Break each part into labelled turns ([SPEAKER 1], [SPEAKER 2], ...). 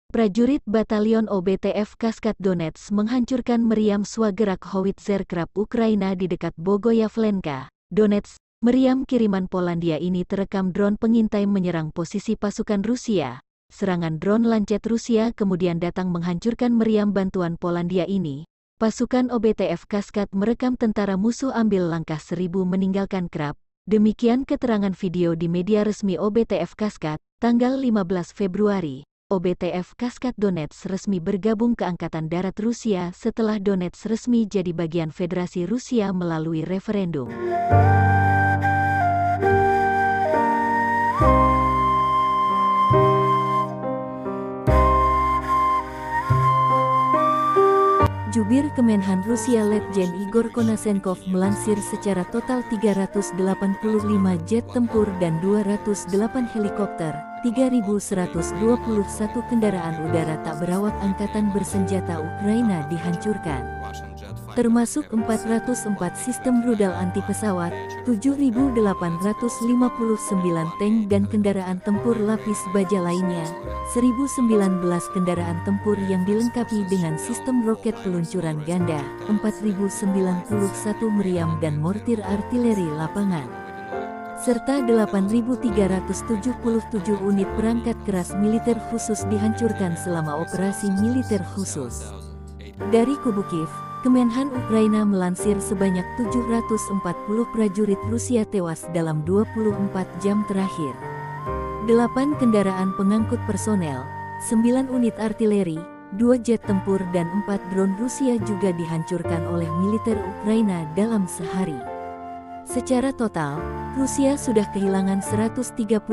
[SPEAKER 1] Prajurit Batalion OBTF Kaskad Donetsk menghancurkan meriam swagerak howitzer Krab Ukraina di dekat Bogoyavlenka, Donetsk. Meriam kiriman Polandia ini terekam drone pengintai menyerang posisi pasukan Rusia. Serangan drone Lancet Rusia kemudian datang menghancurkan meriam bantuan Polandia ini. Pasukan OBTF Kaskad merekam tentara musuh ambil langkah 1000 meninggalkan Krab. Demikian keterangan video di media resmi OBTF Kaskad, tanggal 15 Februari. OBTF Kaskad Donetsk resmi bergabung ke Angkatan Darat Rusia setelah Donetsk resmi jadi bagian Federasi Rusia melalui referendum. Jubir Kemenhan Rusia Letjen Igor Konasenkov melansir secara total 385 jet tempur dan 208 helikopter, 3.121 kendaraan udara tak berawak angkatan bersenjata Ukraina dihancurkan. Termasuk 404 sistem rudal anti-pesawat, 7.859 tank dan kendaraan tempur lapis baja lainnya, 1.019 kendaraan tempur yang dilengkapi dengan sistem roket peluncuran ganda, 4.091 meriam dan mortir artileri lapangan, serta 8.377 unit perangkat keras militer khusus dihancurkan selama operasi militer khusus. Dari kubu Kiev, Kemenhan Ukraina melansir sebanyak 740 prajurit Rusia tewas dalam 24 jam terakhir. 8 kendaraan pengangkut personel, 9 unit artileri, 2 jet tempur dan 4 drone Rusia juga dihancurkan oleh militer Ukraina dalam sehari. Secara total, Rusia sudah kehilangan 139.080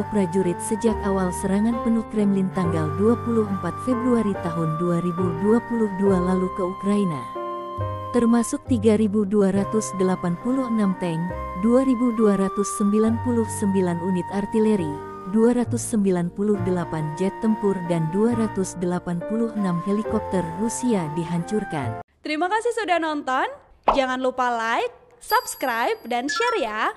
[SPEAKER 1] prajurit sejak awal serangan penuh Kremlin tanggal 24 Februari tahun 2022 lalu ke Ukraina. Termasuk 3.286 tank, 2.299 unit artileri, 298 jet tempur dan 286 helikopter Rusia dihancurkan.
[SPEAKER 2] Terima kasih sudah nonton. Jangan lupa like, subscribe, dan share ya!